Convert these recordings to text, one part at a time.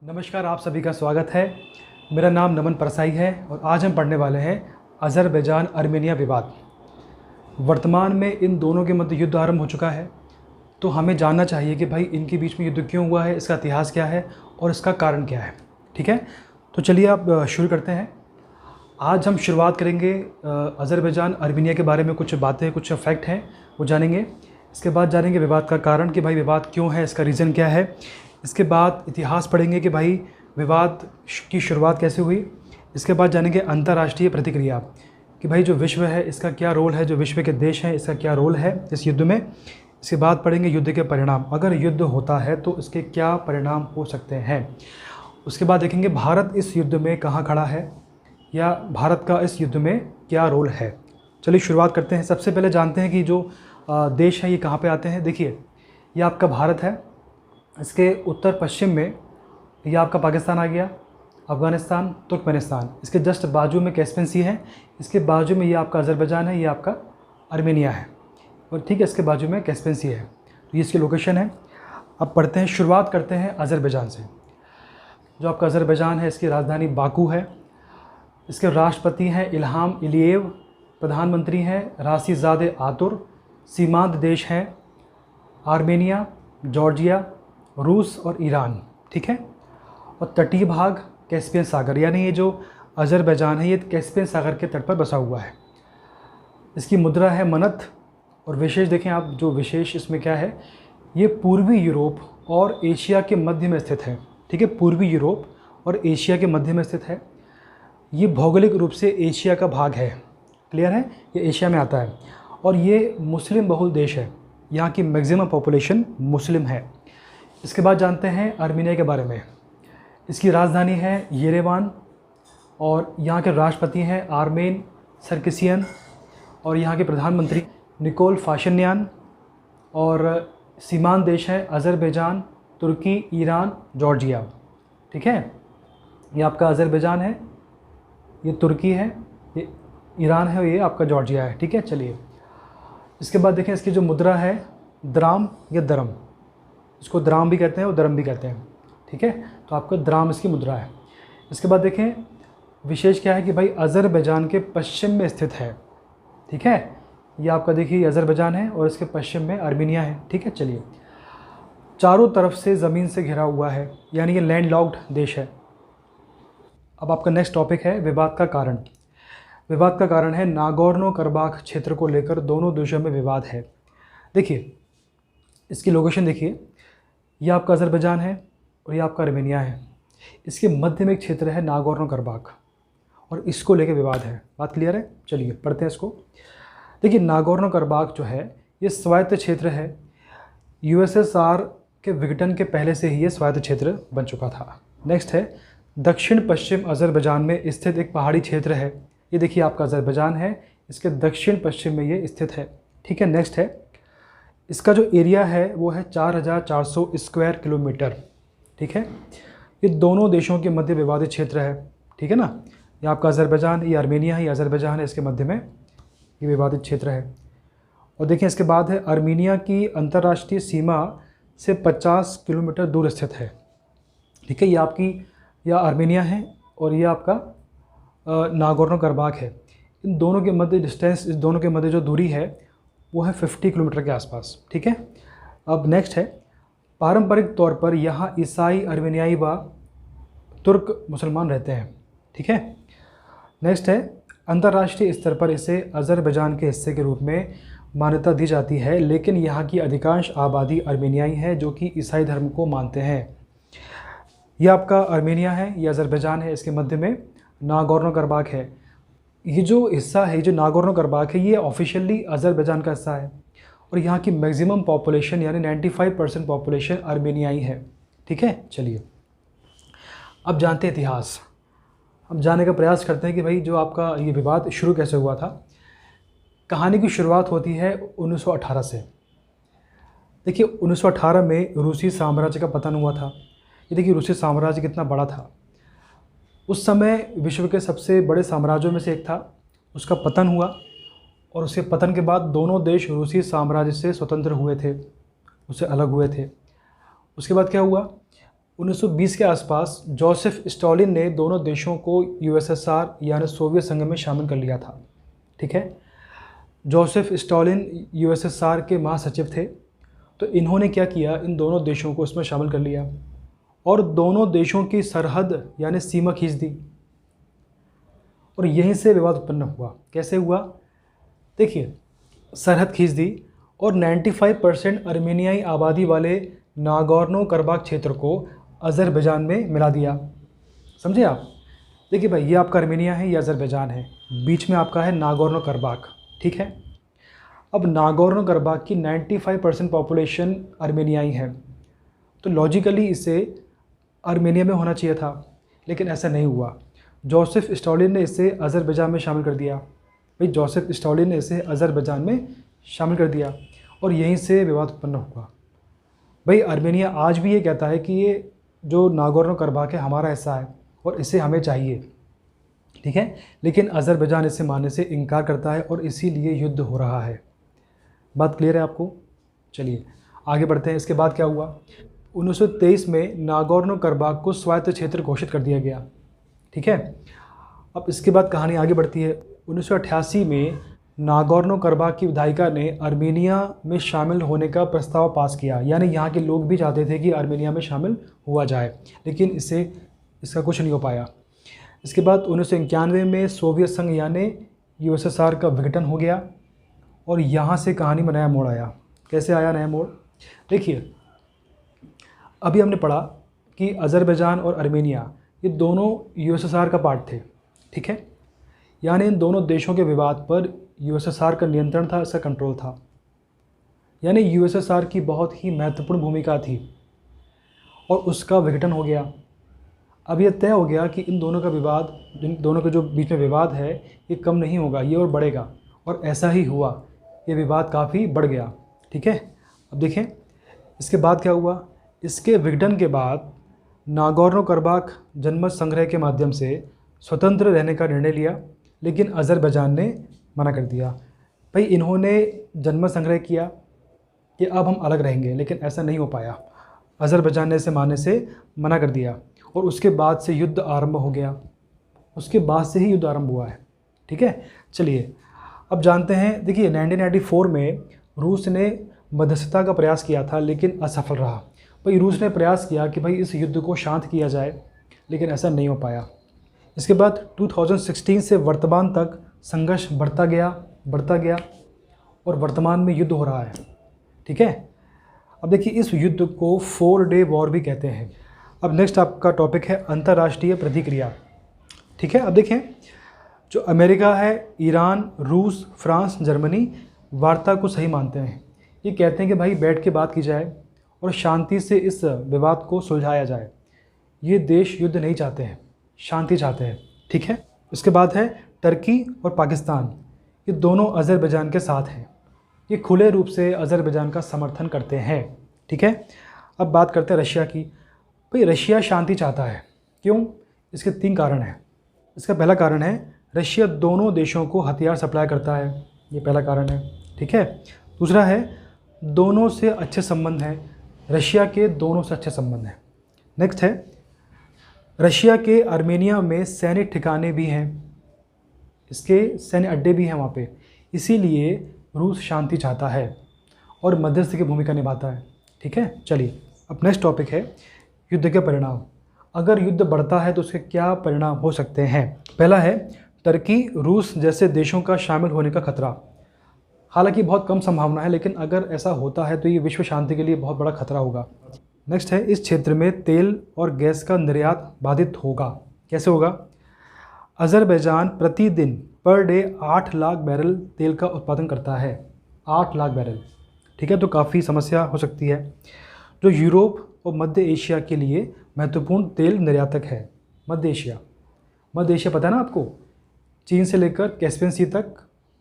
नमस्कार, आप सभी का स्वागत है। मेरा नाम नमन परसाई है और आज हम पढ़ने वाले हैं अज़रबैजान अर्मेनिया विवाद। वर्तमान में इन दोनों के मध्य युद्ध आरंभ हो चुका है, तो हमें जानना चाहिए कि भाई इनके बीच में युद्ध क्यों हुआ है, इसका इतिहास क्या है और इसका कारण क्या है। ठीक है, तो चलिए आप शुरू करते हैं। आज हम शुरुआत करेंगे अज़रबैजान अर्मेनिया के बारे में कुछ बातें, कुछ फैक्ट हैं वो जानेंगे। इसके बाद जानेंगे विवाद का कारण कि भाई विवाद क्यों है, इसका रीज़न क्या है। इसके बाद इतिहास पढ़ेंगे कि भाई विवाद की शुरुआत कैसे हुई। इसके बाद जानेंगे अंतर्राष्ट्रीय प्रतिक्रिया कि भाई जो विश्व है इसका क्या रोल है, जो विश्व के देश हैं इसका क्या रोल है इस युद्ध में। इसके बाद पढ़ेंगे युद्ध के परिणाम, अगर युद्ध होता है तो इसके क्या परिणाम हो सकते हैं। उसके बाद देखेंगे भारत इस युद्ध में कहाँ खड़ा है या भारत का इस युद्ध में क्या रोल है। चलिए शुरुआत करते हैं। सबसे पहले जानते हैं कि जो देश हैं ये कहाँ पे आते हैं। देखिए, ये आपका भारत है, इसके उत्तर पश्चिम में ये आपका पाकिस्तान आ गया, अफ़गानिस्तान, तुर्कमेनिस्तान। इसके जस्ट बाजू में कैस्पियन सी है, इसके बाजू में ये आपका अज़रबैजान है, ये आपका अर्मेनिया है और ठीक है इसके बाजू में कैस्पियन सी है। तो ये इसकी लोकेशन है। अब पढ़ते हैं, शुरुआत करते हैं अज़रबैजान से। जो आपका अज़रबैजान है इसकी राजधानी बाकू है, इसके राष्ट्रपति हैं इल्हाम अलीयेव, प्रधानमंत्री हैं राशिज़ादे आतुर, सीमांत देश हैं आर्मेनिया, जॉर्जिया, रूस और ईरान। ठीक है, और तटीय भाग कैस्पियन सागर, यानी ये जो अज़रबैजान है ये कैस्पियन सागर के तट पर बसा हुआ है। इसकी मुद्रा है मनत। और विशेष देखें आप, जो विशेष इसमें क्या है, ये पूर्वी यूरोप और एशिया के मध्य में स्थित है। ठीक है, पूर्वी यूरोप और एशिया के मध्य में स्थित है। ये भौगोलिक रूप से एशिया का भाग है। क्लियर है, ये एशिया में आता है और ये मुस्लिम बहुल देश है, यहाँ की मैक्सिमम पॉपुलेशन मुस्लिम है। इसके बाद जानते हैं अर्मेनिया के बारे में। इसकी राजधानी है येरेवान और यहाँ के राष्ट्रपति हैं आर्मेन सरकिसियन और यहाँ के प्रधानमंत्री निकोल पाशिन्यान। और सीमांत देश है अज़रबैजान, तुर्की, ईरान, जॉर्जिया। ठीक है, ये आपका अज़रबैजान है, ये तुर्की है, ये ईरान है और ये आपका जॉर्जिया है। ठीक है, चलिए इसके बाद देखें इसकी जो मुद्रा है द्राम या दरम, इसको द्राम भी कहते हैं और दरम भी कहते हैं। ठीक है, तो आपका द्राम इसकी मुद्रा है। इसके बाद देखें विशेष क्या है कि भाई अज़रबैजान के पश्चिम में स्थित है। ठीक है, ये आपका देखिए अज़रबैजान है और इसके पश्चिम में अर्मेनिया है। ठीक है, चलिए चारों तरफ से ज़मीन से घिरा हुआ है, यानी ये लैंड लॉक्ड देश है। अब आपका नेक्स्ट टॉपिक है विवाद का कारण। विवाद का कारण है नागोर्नो कराबाख क्षेत्र को लेकर दोनों देशों में विवाद है। देखिए इसकी लोकेशन देखिए, ये आपका अज़रबैजान है और ये आपका अर्मेनिया है। इसके मध्य में एक क्षेत्र है नागोर्नो कराबाख और इसको लेकर विवाद है। बात क्लियर है, चलिए पढ़ते हैं इसको। देखिए नागोर्नो कराबाख जो है ये स्वायत्त क्षेत्र है। यूएसएसआर के विघटन के पहले से ही ये स्वायत्त क्षेत्र बन चुका था। नेक्स्ट है दक्षिण पश्चिम अज़रबैजान में स्थित एक पहाड़ी क्षेत्र है। ये देखिए आपका अज़रबैजान है, इसके दक्षिण पश्चिम में ये स्थित है। ठीक है, नेक्स्ट है इसका जो एरिया है वो है 4400 स्क्वायर किलोमीटर। ठीक है, ये दोनों देशों के मध्य विवादित क्षेत्र है। ठीक है ना, ये आपका अज़रबैजान, ये अर्मेनिया है, ये अज़रबैजान है, इसके मध्य में ये विवादित क्षेत्र है। और देखिए इसके बाद है अर्मेनिया की अंतर्राष्ट्रीय सीमा से 50 किलोमीटर दूर स्थित है। ठीक है, ये आपकी या अर्मेनिया है और ये आपका नागोर्नो कराबाख है। इन दोनों के मध्य डिस्टेंस, इस दोनों के मध्य जो दूरी है वो है 50 किलोमीटर के आसपास। ठीक है, अब नेक्स्ट है पारंपरिक तौर पर यहाँ ईसाई, अर्मेनियाई व तुर्क मुसलमान रहते हैं। ठीक है, नेक्स्ट है अंतर्राष्ट्रीय स्तर पर इसे अज़रबैजान के हिस्से के रूप में मान्यता दी जाती है, लेकिन यहाँ की अधिकांश आबादी अर्मेनियाई है जो कि ईसाई धर्म को मानते हैं। यह आपका अर्मेनिया है, यह अज़रबैजान है, इसके मध्य में नागोर्नो कराबाख है। ये जो हिस्सा है, जो नागोर्नो कराबाख है, ये ऑफिशियली अज़रबैजान का हिस्सा है और यहाँ की मैक्सिमम पॉपुलेशन यानी 95% पॉपुलेशन अर्मेनियाई है। ठीक है, चलिए अब जानते हैं इतिहास। हम जानने का प्रयास करते हैं कि भाई जो आपका ये विवाद शुरू कैसे हुआ था। कहानी की शुरुआत होती है 1918 से। देखिए 1918 में रूसी साम्राज्य का पतन हुआ था। ये देखिए रूसी साम्राज्य कितना बड़ा था। उस समय विश्व के सबसे बड़े साम्राज्यों में से एक था, उसका पतन हुआ और उसके पतन के बाद दोनों देश रूसी साम्राज्य से स्वतंत्र हुए थे, उससे अलग हुए थे। उसके बाद क्या हुआ, 1920 के आसपास जोसेफ स्टॉलिन ने दोनों देशों को यूएसएसआर यानी सोवियत संघ में शामिल कर लिया था। ठीक है, जोसेफ स्टॉलिन यूएसएसआर के महासचिव थे। तो इन्होंने क्या किया, इन दोनों देशों को इसमें शामिल कर लिया और दोनों देशों की सरहद यानी सीमा खींच दी और यहीं से विवाद उत्पन्न हुआ। कैसे हुआ, देखिए, सरहद खींच दी और 95% अर्मेनियाई आबादी वाले नागोर्नो कराबाख क्षेत्र को अज़रबैजान में मिला दिया। समझे आप? देखिए भाई, ये आपका अर्मेनिया है, ये अज़रबैजान है, बीच में आपका है नागोर्नो कराबाख। ठीक है, अब नागोर्नो कराबाख की 95% पॉपुलेशन अर्मेनियाई है, तो लॉजिकली इसे अर्मेनिया में होना चाहिए था, लेकिन ऐसा नहीं हुआ। जोसेफ स्टॉलिन ने इसे अज़रबैजान में शामिल कर दिया। भाई, जोसेफ स्टॉलिन ने इसे अज़रबैजान में शामिल कर दिया और यहीं से विवाद उत्पन्न हुआ। भाई, अर्मेनिया आज भी ये कहता है कि ये जो नागोर्नो कराबाख है हमारा हिस्सा है और इसे हमें चाहिए। ठीक है, लेकिन अज़रबैजान इसे मानने से इनकार करता है और इसीलिए युद्ध हो रहा है। बात क्लियर है आपको? चलिए आगे बढ़ते हैं। इसके बाद क्या हुआ, 1923 में नागोर्नो कराबाख को स्वायत्त क्षेत्र घोषित कर दिया गया। ठीक है, अब इसके बाद कहानी आगे बढ़ती है। 1988 में नागोर्नो कराबाख की विधायिका ने अर्मेनिया में शामिल होने का प्रस्ताव पास किया, यानी यहाँ के लोग भी चाहते थे कि अर्मेनिया में शामिल हुआ जाए, लेकिन इसका कुछ नहीं हो पाया। इसके बाद 1991 में सोवियत संघ यानी यूएसएसआर का विघटन हो गया और यहाँ से कहानी में नया मोड़ आया। कैसे आया नया मोड़? देखिए, अभी हमने पढ़ा कि अज़रबैजान और अर्मेनिया ये दोनों यूएसएसआर का पार्ट थे। ठीक है, यानी इन दोनों देशों के विवाद पर यूएसएसआर का नियंत्रण था, इसका कंट्रोल था, यानी यूएसएसआर की बहुत ही महत्वपूर्ण भूमिका थी और उसका विघटन हो गया। अब यह तय हो गया कि इन दोनों का विवाद, इन दोनों के जो बीच में विवाद है, ये कम नहीं होगा, ये और बढ़ेगा, और ऐसा ही हुआ। ये विवाद काफ़ी बढ़ गया। ठीक है, अब देखें इसके बाद क्या हुआ। इसके विघटन के बाद नागोर्नो कराबाख जनमत संग्रह के माध्यम से स्वतंत्र रहने का निर्णय लिया, लेकिन अज़रबैजान ने मना कर दिया। भाई, इन्होंने जनमत संग्रह किया कि अब हम अलग रहेंगे, लेकिन ऐसा नहीं हो पाया। अज़रबैजान ने इसे मानने से मना कर दिया और उसके बाद से युद्ध आरंभ हो गया। उसके बाद से ही युद्ध आरंभ हुआ है। ठीक है, चलिए अब जानते हैं। देखिए, 1994 में रूस ने मध्यस्थता का प्रयास किया था, लेकिन असफल रहा। भाई, रूस ने प्रयास किया कि भाई इस युद्ध को शांत किया जाए, लेकिन ऐसा नहीं हो पाया। इसके बाद 2016 से वर्तमान तक संघर्ष बढ़ता गया और वर्तमान में युद्ध हो रहा है। ठीक है, अब देखिए, इस युद्ध को 4 डे वॉर भी कहते हैं। अब नेक्स्ट आपका टॉपिक है अंतर्राष्ट्रीय प्रतिक्रिया। ठीक है, अब देखें, जो अमेरिका है, ईरान, रूस, फ्रांस, जर्मनी वार्ता को सही मानते हैं। ये कहते हैं कि भाई बैठ के बात की जाए और शांति से इस विवाद को सुलझाया जाए। ये देश युद्ध नहीं चाहते हैं, शांति चाहते हैं। ठीक है, इसके बाद है टर्की और पाकिस्तान। ये दोनों अज़रबैजान के साथ हैं। ये खुले रूप से अज़रबैजान का समर्थन करते हैं। ठीक है, अब बात करते हैं रशिया की। भाई, रशिया शांति चाहता है। क्यों? इसके 3 कारण हैं। इसका पहला कारण है, रशिया दोनों देशों को हथियार सप्लाई करता है, ये पहला कारण है। ठीक है, दूसरा है, दोनों से अच्छे संबंध हैं, रशिया के दोनों से अच्छे संबंध हैं। नेक्स्ट है, रशिया के अर्मेनिया में सैन्य ठिकाने भी हैं, इसके सैन्य अड्डे भी हैं वहाँ पे, इसीलिए रूस शांति चाहता है और मध्यस्थ की भूमिका निभाता है। ठीक है, चलिए अब नेक्स्ट टॉपिक है युद्ध के परिणाम। अगर युद्ध बढ़ता है तो उसके क्या परिणाम हो सकते हैं? पहला है टर्की, रूस जैसे देशों का शामिल होने का खतरा। हालांकि बहुत कम संभावना है, लेकिन अगर ऐसा होता है तो ये विश्व शांति के लिए बहुत बड़ा खतरा होगा। नेक्स्ट है, इस क्षेत्र में तेल और गैस का निर्यात बाधित होगा। कैसे होगा? अज़रबैजान प्रतिदिन पर डे 8 लाख बैरल तेल का उत्पादन करता है। 8 लाख बैरल। ठीक है, तो काफ़ी समस्या हो सकती है। जो यूरोप और मध्य एशिया के लिए महत्वपूर्ण तेल निर्यातक है। मध्य एशिया पता है ना आपको, चीन से लेकर कैस्पियन सी तक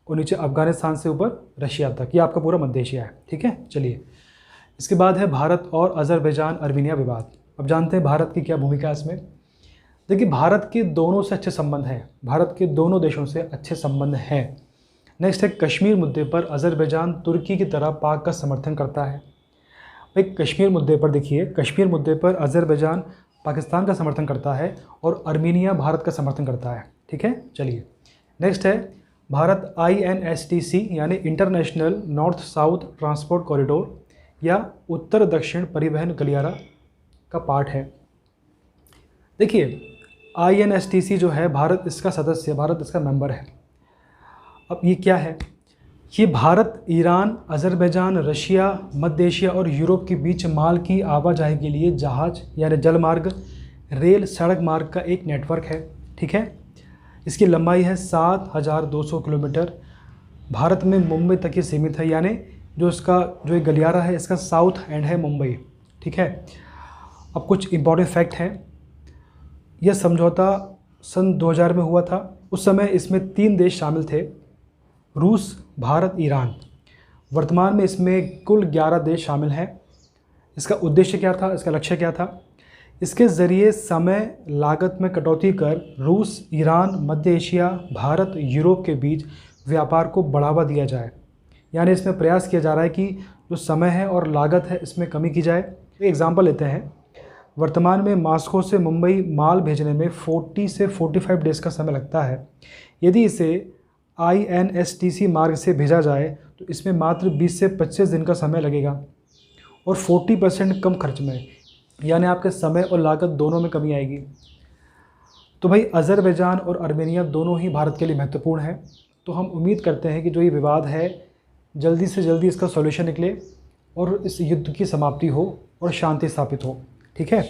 और नीचे अफ़गानिस्तान से ऊपर रशिया तक, ये आपका पूरा मध्य एशिया है। ठीक है, चलिए इसके बाद है भारत और अज़रबैजान अर्मेनिया विवाद। अब जानते हैं भारत की क्या भूमिका है इसमें। देखिए, भारत के दोनों से अच्छे संबंध हैं, भारत के दोनों देशों से अच्छे संबंध हैं। नेक्स्ट है, कश्मीर मुद्दे पर अज़रबैजान तुर्की की तरह पाक का समर्थन करता है। भाई कश्मीर मुद्दे पर देखिए, कश्मीर मुद्दे पर अज़रबैजान पाकिस्तान का समर्थन करता है और अर्मीनिया भारत का समर्थन करता है। ठीक है, चलिए नेक्स्ट है भारत INSTC यानी international north south transport corridor या उत्तर दक्षिण परिवहन गलियारा का पार्ट है। देखिए INSTC जो है भारत इसका सदस्य, भारत इसका मेंबर है। अब ये क्या है? ये भारत, ईरान, अज़रबैजान, रशिया, मध्य एशिया और यूरोप के बीच माल की आवाजाही के लिए जहाज यानी जल मार्ग, रेल, सड़क मार्ग का एक नेटवर्क है। ठीक है, इसकी लंबाई है 7200 किलोमीटर। भारत में मुंबई तक ही सीमित है, यानी जो एक गलियारा है इसका साउथ एंड है मुंबई। ठीक है, अब कुछ इंपॉर्टेंट फैक्ट हैं। यह समझौता सन 2000 में हुआ था। उस समय इसमें 3 देश शामिल थे, रूस, भारत, ईरान। वर्तमान में इसमें कुल 11 देश शामिल हैं। इसका उद्देश्य क्या था, इसका लक्ष्य क्या था? इसके ज़रिए समय लागत में कटौती कर रूस, ईरान, मध्य एशिया, भारत, यूरोप के बीच व्यापार को बढ़ावा दिया जाए। यानी इसमें प्रयास किया जा रहा है कि जो समय है और लागत है इसमें कमी की जाए। एक एग्जांपल लेते हैं। वर्तमान में मास्को से मुंबई माल भेजने में 40 से 45 डेज़ का समय लगता है। यदि इसे INSTC मार्ग से भेजा जाए तो इसमें मात्र 20 से 25 दिन का समय लगेगा और 40% कम खर्च में, यानी आपके समय और लागत दोनों में कमी आएगी। तो भाई अज़रबैजान और अर्मेनिया दोनों ही भारत के लिए महत्वपूर्ण है। तो हम उम्मीद करते हैं कि जो ये विवाद है जल्दी से जल्दी इसका सॉल्यूशन निकले और इस युद्ध की समाप्ति हो और शांति स्थापित हो। ठीक है,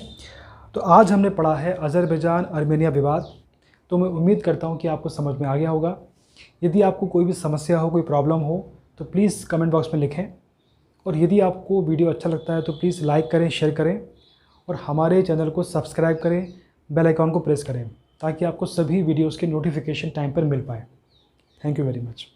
तो आज हमने पढ़ा है अज़रबैजान अर्मेनिया विवाद। तो मैं उम्मीद करता हूँ कि आपको समझ में आ गया होगा। यदि आपको कोई भी समस्या हो, कोई प्रॉब्लम हो तो प्लीज़ कमेंट बॉक्स में लिखें। और यदि आपको वीडियो अच्छा लगता है तो प्लीज़ लाइक करें, शेयर करें और हमारे चैनल को सब्सक्राइब करें, बेल आइकॉन को प्रेस करें ताकि आपको सभी वीडियोज़ के नोटिफिकेशन टाइम पर मिल पाए। Thank you very much.